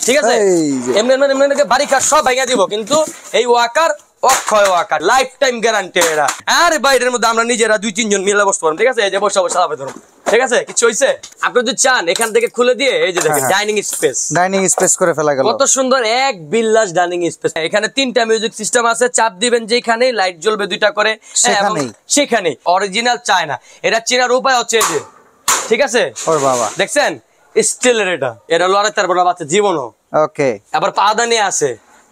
ঠিক আছে এমনি এমনি বাড়ি কাজ সব ভাঙা দিব কিন্তু এই ওয়াকার অক্ষয় ওয়াকার লাইফ টাইম গ্যারান্টি এরা। আরে বাইরের মধ্যে আমরা নিজেরা 2-3 জন মিলে বসতে পারবো। ঠিক আছে এই যে বসে বসে আলাপ ধরুন। ঠিক আছে কিছু হইছে আপনি যদি চান এখান থেকে খুলে দিয়ে এই যে দেখেন ডাইনিং স্পেস করে ফেলা গেল কত সুন্দর এক বিল্লাস ডাইনিং স্পেস। এখানে 3টা মিউজিক সিস্টেম আছে, চাপ দিবেন যেখানে লাইট জ্বলবে 2টা করে সেখানে অরিজিনাল চায়না। এটা চেনার উপায় হচ্ছে এই যে ঠিক আছে ওর বাবা দেখছেন স্টিলের এটা লড়ে তার বড় বাচ্চা জীবনও ওকে আবার পাদানি আছে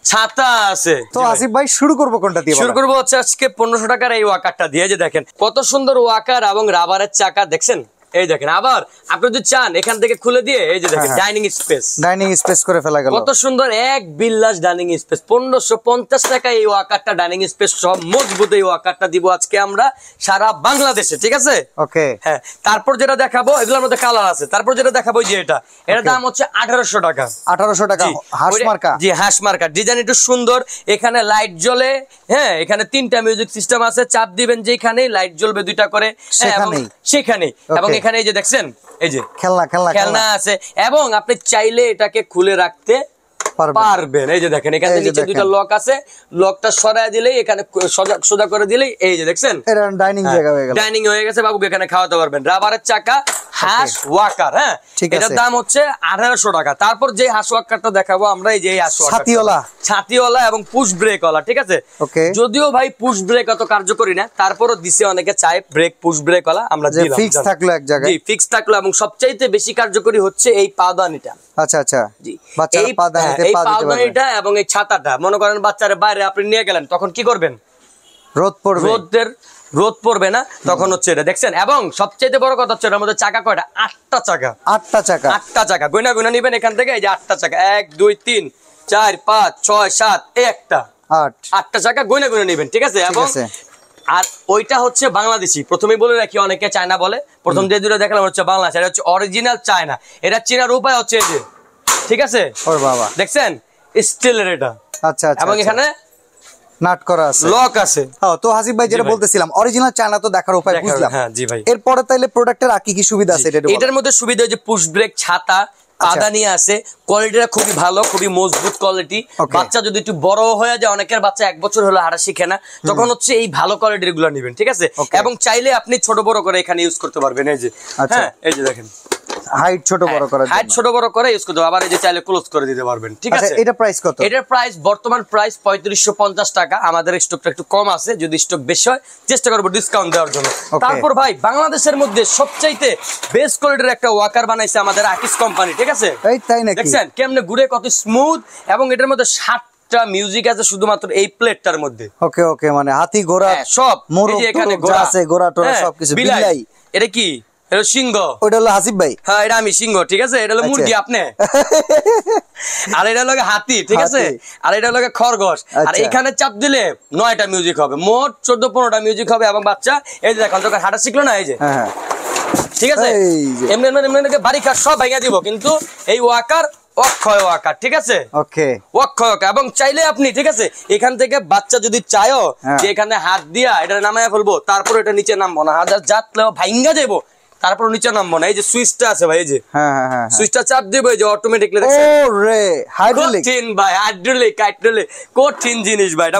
ছাতা আছে। তো আসিফ ভাই শুরু করব কোনটা দিয়ে? শুরু করব হচ্ছে আজকে 1500 টাকার এই ওয়াকারটা দিয়ে। যে দেখেন কত সুন্দর ওয়াকার এবং রাবারের চাকা দেখছেন এই দেখেন। আবার আপনি যদি চান এখান থেকে খুলে দিয়ে এই যে দেখেন ডাইনিং স্পেস করে ফেলা গেল কত সুন্দর এক বিল্লাস ডাইনিং স্পেস। 1550 টাকা এই ওয়াকারটা ডাইনিং স্পেস সব মজবুত এই ওয়াকারটা দিব আজকে আমরা সারা বাংলাদেশে। ঠিক আছে ওকে হ্যাঁ। তারপর যেটা দেখাবো এগুলোর মধ্যে কালার আছে। তারপর যেটা দেখাবো যে এটার দাম হচ্ছে 1800 টাকা। 1800 টাকা হাঁস মার্কা। জি হাঁস মার্কা ডিজাইন একটু সুন্দর। এখানে লাইট জ্বলে হ্যাঁ। এখানে 3টা মিউজিক সিস্টেম আছে, চাপ দিবেন যেখানে লাইট জ্বলবে 2টা করে সেখানে এবং এখানে এই যে দেখছেন এই যে খেলনা আছে এবং আপনি চাইলে এটাকে খুলে রাখতে পারবেন। এই যে দেখেন এখানে নিচে 2টা লক আছে, লকটা সরায় দিলেই এখানে সোজা করে দিলেই এই যে দেখছেন ডাইনিং হয়ে গেছে। বাবুকে এখানে খাওয়াতে পারবেন। রাবারের চাকা হাঁস ওয়াকার হ্যাঁ। এটার দাম হচ্ছে 1800 টাকা। তারপর যে হাঁস ওয়াকারটা দেখাবো আমরা এই যে ছাতিওয়ালা এবং পুশ ব্রেক ওয়ালা। ঠিক আছে যদিও ভাই পুশ ব্রেক অত কার্যকরী না, তারপরও দিছে অনেকে চায় ব্রেক পুশ ব্রেক ওয়ালা আমরা দিলাম ফিক্স থাকলো এক জায়গায়। জি ফিক্স থাকলো এবং সবচাইতে বেশি কার্যকরী হচ্ছে এই পাদানিটা। আচ্ছা আচ্ছা জি এই পাদানিটা এবং এই ছাতাটা মনে করেন বাচ্চারে বাইরে আপনি নিয়ে গেলেন তখন কি করবেন? রোদ পড়বে না তখন হচ্ছে এটা দেখছেন। এবং সবচেয়ে বড় কথা হচ্ছে এর মধ্যে চাকা কয়টা? 8টা চাকা গুনা নিবেন এখান থেকে এই যে 8টা চাকা 1 2 3 4 5 6 7 একটা 8টা চাকা গুনা নিবেন। ঠিক আছে এবং আর ওইটা হচ্ছে বাংলাদেশি। প্রথমেই বলে রাখি অনেকে চায়না বলে, প্রথম যে দুটো দেখালাম হচ্ছে বাংলাদেশ, এটা হচ্ছে অরিজিনাল চায়না। এটা চেনার উপায় হচ্ছে এই যে ঠিক আছে ওর বাবা দেখছেন স্টিলের এটা। আচ্ছা এবং এখানে নাট করা আছে লক আছে। হ্যাঁ তো হাসিব ভাই যেটা বলতেছিলাম অরিজিনাল চায়না তো দেখার উপায় বুঝলাম। হ্যাঁ জি ভাই। এরপরে তাইলে প্রোডাক্টের আর কি সুবিধা আছে? এটার মধ্যে সুবিধা হচ্ছে পুশ ব্রেক, ছাতা, পাদানি আছে। কোয়ালিটিটা খুবই ভালো, খুবই মজবুত কোয়ালিটি। বাচ্চা যদি একটু বড় হয়ে যায়, অনেকের বাচ্চা 1 বছর হলো হাঁটা শিখে না, তখন হচ্ছে এই ভালো কোয়ালিটির গুলো নেবেন। ঠিক আছে এবং চাইলে আপনি ছোট বড় করে এখানে ইউজ করতে পারবেন। এই যে হ্যাঁ এই যে দেখেন হাইট ছোট বড় করে ইউজ করতে আবার এই যে চাইলে ক্লোজ করে দিতে পারবেন। ঠিক আছে এটা প্রাইস কত? এটার প্রাইস বর্তমান প্রাইস 3550 টাকা। আমাদের স্টকটা একটু কম আছে, যদি স্টক বেশি হয় চেষ্টা করব ডিসকাউন্ট দেওয়ার জন্য। তারপর ভাই বাংলাদেশের মধ্যে সবচাইতে বেস্ট কোয়ালিটির একটা ওয়াকার বানাইছে আমাদের আকিস কোম্পানি। ঠিক আছে এই তাই নাকি? দেখছেন কেমনে ঘুরে কত স্মুথ এবং এটার মধ্যে 7টা মিউজিক আছে শুধুমাত্র এই প্লেটটার মধ্যে। ওকে ওকে মানে হাতি ঘোড়া সব এই যে এখানে ঘোড়া আছে, ঘোড়া টোড়া সবকিছু। বিলাই এটা কি? এটা সিংহ। ওটা হলো হাসিব ভাই। হ্যাঁ এটা আমি সিংহ। ঠিক আছে এটা হলো মুরগি আপনি আর এটা হলো হাতি। ঠিক আছে আর এটা হলো খরগোশ। আর এখানে চাপ দিলে 9টা মিউজিক হবে, মোট 14-15টা মিউজিক হবে এবং বাচ্চা এই যে দেখেন যখন হাঁটা শিখলো না এই যে ঠিক আছে এমনি বাড়ি কাজ সব ভাঙা দিব কিন্তু এই ওয়াকার অক্ষয় ওয়াকার। ঠিক আছে ওকে অক্ষয় এবং চাইলে আপনি ঠিক আছে এখান থেকে বাচ্চা যদি চায়ও যে এখানে হাত দিয়া এটা নামায়া ফেলবো, তারপর এটা নিচে নামবো না, হাজার জাতলেও ভাঙ্গা যাবো, তারপর নিচে নামবো না। এই যে সুইচটা আছে ভাই, এই যে সুইচটা চাপ দিব এই যে অটোমেটিকলি কঠিন ভাই, হাইড্রোলিক কঠিন জিনিস ভাই। এটা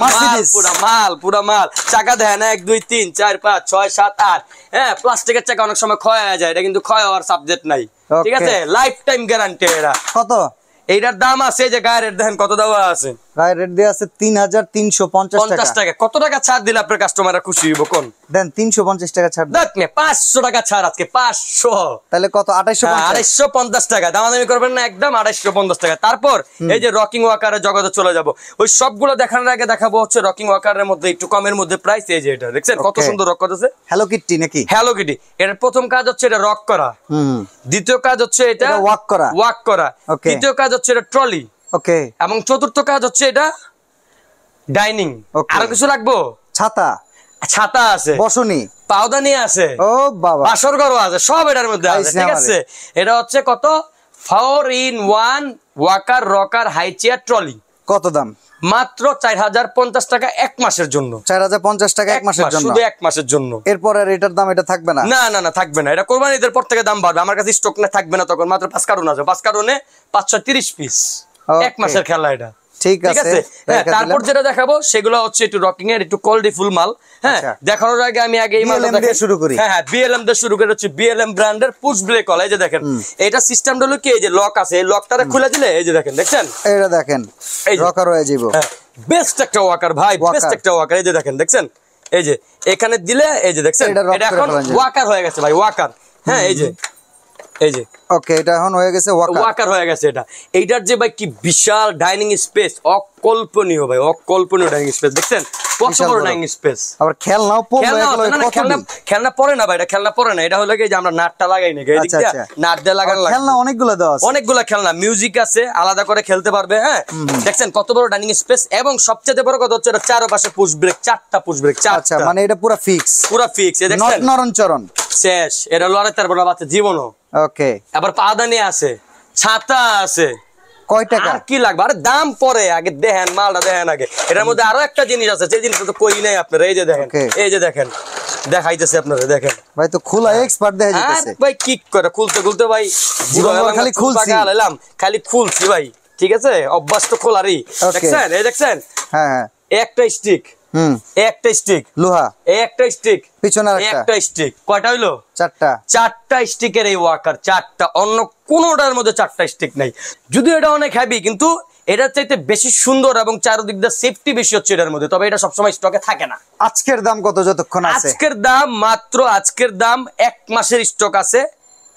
পুরা মাল চাকা দেয় না 1 2 3 4 5 6 7 8 হ্যাঁ প্লাস্টিকের চাকা অনেক সময় ক্ষয় হয়ে যায়, এটা কিন্তু ক্ষয় হওয়ার সাবজেক্ট নাই। ঠিক আছে লাইফ টাইম গ্যারান্টি। এরা কত? এইটার দাম আছে যে গায়ের রেট দেখেন কত দেওয়া আছে, গায়ের রেট দেওয়া আছে 3350 টাকা। কত টাকা ছাড় দিলে আপনার কাস্টমাররা খুশি হইব কোন? দেন 350 টাকা ছাড় দেন, 500 টাকা ছাড় আজকে 500, তাহলে কত? 2850 টাকা। দামাদামি করবেন না, একদম 2850 টাকা। তারপর এই যে রকিং ওয়াকারের জগতে চলে যাব, ওই সবগুলো দেখানোর আগে দেখাবো হচ্ছে রকিং ওয়াকারের মধ্যে একটু কমের মধ্যে প্রাইস। এই যে এটা দেখছেন কত সুন্দর রক করতেছে, হ্যালো কিটি নাকি? Hello Kitty. এর প্রথম কাজ হচ্ছে এটা রক করা, দ্বিতীয় কাজ হচ্ছে এটা ওয়াক করা, তৃতীয় কাজ হচ্ছে এটা ট্রলি, ওকে, এবং চতুর্থ কাজ হচ্ছে এটা ডাইনিং। আরো কিছু রাখবো? ছাতা আছে, বসনি, পাওদানি আছে, ও বাবা, বাসর ঘরও আছে, সব এটার মধ্যে আছে। ঠিক আছে এটা হচ্ছে কত? 4 in 1 walker rocker high chair trolley. কত দাম? মাত্র 4050 টাকা 1 মাসের জন্য। 4050 টাকা 1 মাসের জন্য, শুধু 1 মাসের জন্য। এরপর আর এটার দাম এটা থাকবে না? না থাকবে না, এটা কোরবানিদের পর থেকে দাম বাড়বে। আমার কাছে স্টক না থাকবে না তখন, মাত্র 5 কার্টুন আছে, 5 কার্টুনে 530 পিস। এক মাসের খেলা এটা। ঠিক আছে, হ্যাঁ। তারপর যেটা দেখাবো সেগুলো হচ্ছে একটু রকিং এর একটু কোয়ালিটি ফুল মাল। হ্যাঁ, দেখানোর আগে আমি এই মালটা দেখে শুরু করি। হ্যাঁ, বিএলএম দিয়ে শুরু করে হচ্ছে বিএলএম ব্র্যান্ডের পুশ ব্রেক কল। এই যে দেখেন, এটা সিস্টেমটা হলো কি, এই যে লক আছে, এই লকটারে খুলে দিলে এই যে দেখেন, দেখছেন এটা দেখেন রকার হয়ে যাবে। বেস্ট একটা ওয়াকার ভাই, বেস্ট একটা ওয়াকার। এই যে দেখেন, দেখছেন এই যে এখানে দিলে এই যে দেখছেন এটা এখন ওয়াকার হয়ে গেছে ভাই, ওয়াকার। হ্যাঁ, এই যে ওকে, এটা এখন হয়ে গেছে ওয়াকার হয়ে গেছে এটা। এইটার যে ভাই কি বিশাল ডাইনিং স্পেস, অকল্পনীয় ভাই, অকল্পনীয় ডাইনিং স্পেস। দেখছেন কত বড় ডাইনিং স্পেস। আবার খেলনাও খেলনা পড়ে না ভাই, এটা খেলনা পড়ে না। এটা হলো কি যে আমরা নাটটা লাগাই নাকি, এদিক দিয়ে নাট দিয়ে লাগানো লাগে। খেলনা অনেকগুলো দেওয়া আছে, অনেকগুলো খেলনা, মিউজিক আছে, আলাদা করে খেলতে পারবে। হ্যাঁ, দেখছেন কত বড় ডাইনিং স্পেস। এবং সবচেয়ে বড় কথা হচ্ছে এটা চারপাশে পুশ ব্রেক, 4টা পুশ ব্রেক। আচ্ছা, মানে এটা পুরো ফিক্স, পুরো ফিক্স। এই দেখছেন নরনচরণ শেষ। এটা লড়াই তার বড় বাচ্চা জীবনও। ওকে, আবার পাদানি আছে, ছাতা আছে। কয় টাকা আর কি লাগবে? আরে দাম পরে, আগে দেখেন মালটা, দেখেন আগে। এটার মধ্যে আরো একটা জিনিস আছে, যে জিনিসটা তো কই নাই আপনারা। এই যে দেখেন, এই যে দেখেন, দেখাইতেছে আপনারা, দেখেন ভাই তো খোলা এক্সপার্ট দেখা যাচ্ছে ভাই। কি করে খুলতে খুলতে ভাই খালি খুলছি, খালি খুলছি ভাই। ঠিক আছে, অভ্যাস তো খোলারই। দেখছেন, এই দেখছেন, হ্যাঁ, একটা স্টিক, একটা স্টিক লোহা, একটা স্টিক পিছনে একটা স্টিক। কয়টা হইলো? 4টা। 4টা স্টিকের এই ওয়াকার, 4টা। অন্য কোনটার মধ্যে 4টা স্টিক নাই। যদিও এটা অনেক হেভি, কিন্তু এটার চাইতে বেশি সুন্দর এবং চারদিক দিয়ে সেফটি বেশি হচ্ছে এটার মধ্যে। তবে এটা সবসময় স্টকে থাকে না। আজকের দাম কত যতক্ষণ আছে? আজকের দাম মাত্র, আজকের দাম 1 মাসের স্টক আছে,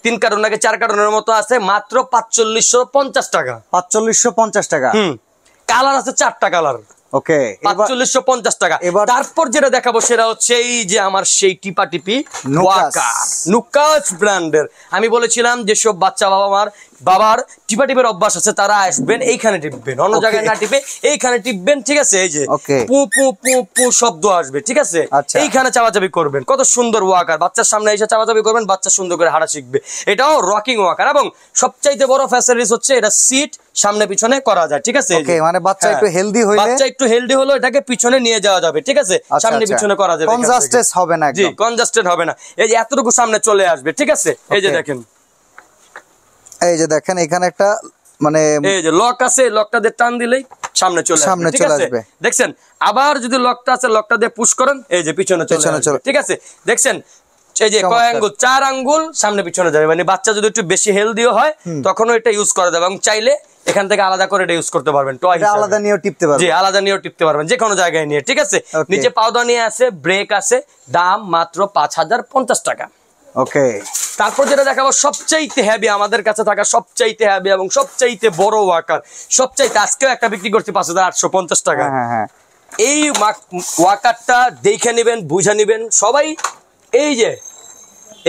3 কার্টন নাকি 4 কার্টনের মতো আছে, মাত্র 4550 টাকা। 4550 টাকা। কালার আছে 4টা কালার। ওকে, 4550 টাকা। তারপর যেটা দেখাবো সেটা হচ্ছে এই যে আমার সেই টিপা টিপি নুকাস ব্র্যান্ডের। আমি বলেছিলাম যেসব বাচ্চা বাবার টিপা টিপের অভ্যাস আছে তারা আসবেন এইখানে টিপবেন, অন্য জায়গায় না টিপে এইখানে টিপবেন। ঠিক আছে, এই যে পু পু পু পু শব্দ আসবে। ঠিক আছে, এইখানে চাপাচাপি করবেন। কত সুন্দর ওয়াকার, বাচ্চার সামনে এসে চাপাচাপি করবেন, বাচ্চা সুন্দর করে হাঁটা শিখবে। এটাও রকিং ওয়াকার। এবং সবচাইতে বড় ফ্যাসিলিটিস হচ্ছে এটা সিট সামনে পিছনে করা যায়। ঠিক আছে, মানে বাচ্চা একটু হেলদি হইলে, বাচ্চা একটু হেলদি হলো এটাকে পিছনে নিয়ে যাওয়া যাবে। ঠিক আছে, সামনে পিছনে করা যাবে, কনজাস্টেড হবে না। জি, কনজাস্টেড হবে না। এই যে এতটুকু সামনে চলে আসবে। ঠিক আছে, এই যে দেখেন, এই যে দেখেন এখানে একটা মানে এই যে লক আছে, লকটা দিয়ে টান দিলেই সামনে চলে আসবে। দেখছেন, আবার যদি লকটা আছে, লকটা দিয়ে পুশ করেন, এই যে পিছনে চলে আসবে। ঠিক আছে, দেখছেন এই যে কয় আঙ্গুল, 4 আঙ্গুল সামনে পিছনে যাবে। মানে বাচ্চা যদি একটু বেশি হেলদিও হয় তখনও এটা ইউজ করা যাবে। এবং চাইলে এখান থেকে আলাদা করে এটা ইউজ করতে পারবেন, টয় হিসেবে আলাদা নিয়েও টিপতে পারবেন। জি, আলাদা নিয়েও টিপতে পারবেন, যে কোনো জায়গায় নিয়ে। ঠিক আছে, নিচে পাউদানি আছে, ব্রেক আছে, দাম মাত্র 5050 টাকা। ওকে, তারপর যেটা দেখাবো সবচাইতে হেভি, আমাদের কাছে থাকা সবচাইতে হেভি এবং সবচাইতে বড় ওয়াকার, সবচাইতে আজকেও একটা বিক্রি করছি 5850 টাকা। এই ওয়াকারটা দেখে নেবেন, বুঝে নেবেন সবাই। এই যে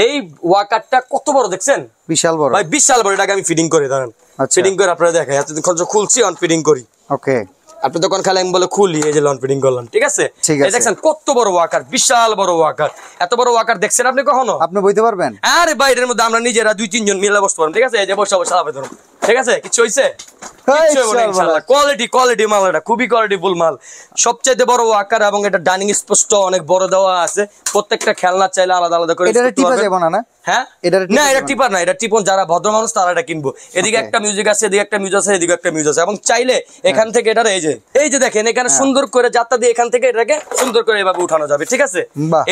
এই ওয়াকারটা কত বড় দেখছেন, বিশাল বড় ভাই, বিশাল বড়। এটাকে আমি ফিটিং করে দাঁড়ান, ফিটিং করে আপনারা দেখাই। এতদিন খুলছি, অন ফিটিং করি। ওকে, আপনি তখন খালি আমি বলে খুলি, এই যে লন ফিটিং করলাম। ঠিক আছে, দেখছেন কত বড় ওয়াকার, বিশাল বড় ওয়াকার। এত বড় ওয়াকার দেখছেন আপনি কখনো? আপনি বইতে পারবেন? আরে বাইরের মধ্যে আমরা নিজেরা 2-3 জন মিলে বসতে পারবো। ঠিক আছে, এই যে বসে বসে আলাপে ধরুন। ঠিক আছে, কিছু হইছে? কোয়ালিটি মাল, এটা খুবই কোয়ালিটিফুল মাল। সবচাইতে বড় ওয়াকার এবং এটা ডাইনিং স্পষ্ট অনেক বড় দেওয়া আছে। প্রত্যেকটা খেলনা চাইলে আলাদা আলাদা করে টিপা যাবে না? হ্যাঁ, না এটা টিপার না, এটা টিপন যারা ভদ্র মানুষ তারা এটা কিনবো। এদিকে একটা মিউজিক আছে, এদিকে একটা মিউজিক আছে, এদিকে একটা মিউজিক আছে। এবং চাইলে এখান থেকে এটা এই যে দেখেন এখানে সুন্দর করে যাত্রা দিয়ে এখান থেকে এটাকে সুন্দর করে এভাবে উঠানো যাবে। ঠিক আছে,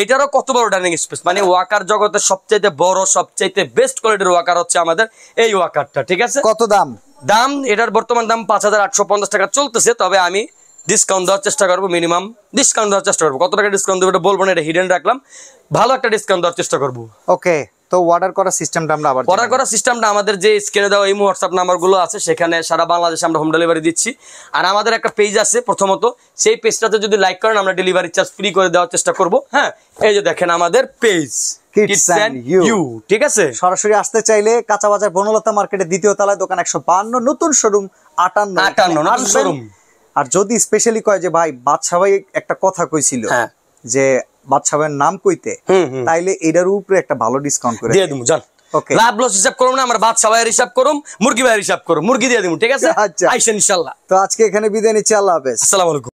এটারও কত বড় ডাইনিং স্পেস। মানে ওয়াকার জগতের সবচাইতে বড়, সবচাইতে বেস্ট কোয়ালিটির ওয়াকার হচ্ছে আমাদের এই ওয়াকারটা। ঠিক আছে, কত দাম? দাম এটার বর্তমান দাম 5850 টাকা চলতেছে। তবে আমি ডিসকাউন্ট দেওয়ার চেষ্টা করবো, মিনিমাম ডিসকাউন্ট দেওয়ার চেষ্টা করবো। কত টাকা ডিসকাউন্ট দেবো এটা বলবো না, এটা হিডেন রাখলাম। ভালো একটা ডিসকাউন্ট দেওয়ার চেষ্টা করবো। ওকে, তো অর্ডার করার সিস্টেমটা আমরা আবার অর্ডার করার সিস্টেমটা আমাদের যে স্ক্রিনে দেওয়া এই হোয়াটসঅ্যাপ নাম্বারগুলো আছে, সেখানে সারা বাংলাদেশে আমরা হোম ডেলিভারি দিচ্ছি। আর আমাদের একটা পেজ আছে, প্রথমত সেই পেজটাতে যদি লাইক করেন আমরা ডেলিভারি চার্জ ফ্রি করে দেওয়ার চেষ্টা করবো। হ্যাঁ, এই যে দেখেন আমাদের পেজ কিডস এন্ড ইউ। ঠিক আছে, সরাসরি আসতে চাইলে কাঁচা বাজার বনলতা মার্কেটের 2য় তলায়, দোকান 152, নতুন শোরুম 58 নতুন শোরুম। আর যদি স্পেশালি কয় যে ভাই বাদশা ভাই একটা কথা কইছিল যে বাদশা ভাইয়ের নাম কইতে, তাইলে এটার উপরে একটা ভালো ডিসকাউন্ট করে দিয়ে দিমু। জান, ওকে, লাভ লস হিসাব করুম না, আমরা বাদশা ভাইয়ের হিসাব করুম, মুরগি ভাইয়ের হিসাব করুম, মুরগি দিয়ে দিমু। ঠিক আছে, আইসেন ইনশাআল্লাহ। তো আজকে এখানে বিদায় নিচ্ছি, আল্লাহ হাফেজ, আসসালামু আলাইকুম।